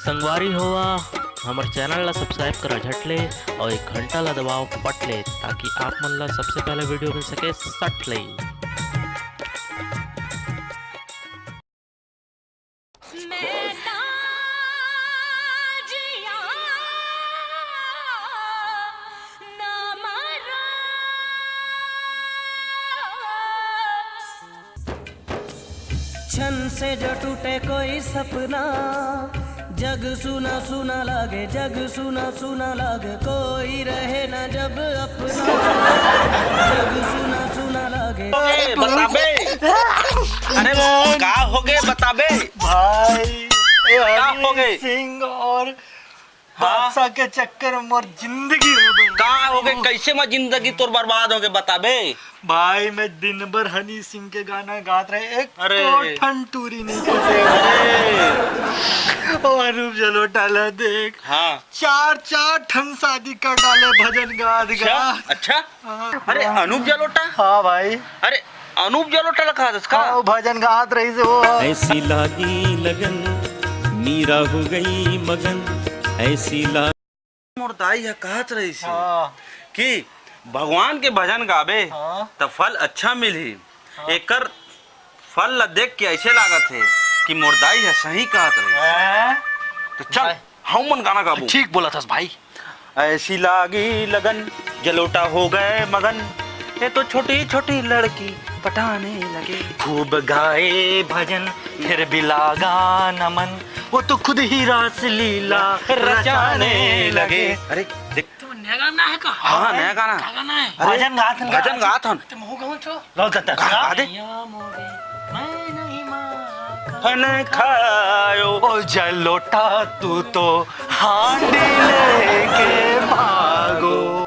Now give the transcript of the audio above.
संगवारी होवा हमारे चैनल ला सब्सक्राइब करा झटले और एक घंटा ला दबाओ पटले ताकि आप मन ला सबसे पहले वीडियो मिल सके सट ले। क्षण से जो टूटे कोई सपना, जग सुना सुना लागे, जग सुना सुना लागे, कोई रहे ना जब अपना, जग सुना सुना लागे। बता बे, अरे का हो गए बता बे भाई क्या हो गए? सिंह और बादशाह के चक्कर में मोर जिंदगी हो गई। का हो गए? कैसे मैं जिंदगी तोर बर्बाद हो गए बता बे। भाई मैं दिन भर हनी सिंह के गाना गात रहे, एक अरे। ठंड टूरी नहीं करते। और अनूप जलोटा ला देख, हाँ चार ठन शादी कर डाले भजन गात गा। अच्छा अरे अनूप जलोटा, हाँ भाई, अरे अनूप जलोटा रखा था इसका। हाँ, भजन गात रही से वो। ऐसी लागी लगन मीरा हो गई मगन, ऐसी ला मुर्दाई है कहत रही सी हाँ, कि भगवान के भजन गावे हाँ। तो फल अच्छा मिली। एकर फल ला देख के ऐसे लागत है कि मुर्दाई है सही कहत रही। हैं? तो चल हम मन गाना गाबू। ठीक बोला था भाई। ऐसी लागी लगन जलोटा हो गए मगन, ये तो छोटी छोटी लड़की पटाने लगे। खूब गाए भजन फिर भी लागा नमन, वो तो खुद ही रास लीला रचाने लगे। अरे देख नया गाना है का? हाँ नया गाना। क्या गाना है? अरे, भजन गात हैं। भजन गात हन। तुम हो गाओ तो? गा दे। या मोरे मैं नहीं माँ फन खायो ओ जलोटा तू तो हांडी लेके भागो।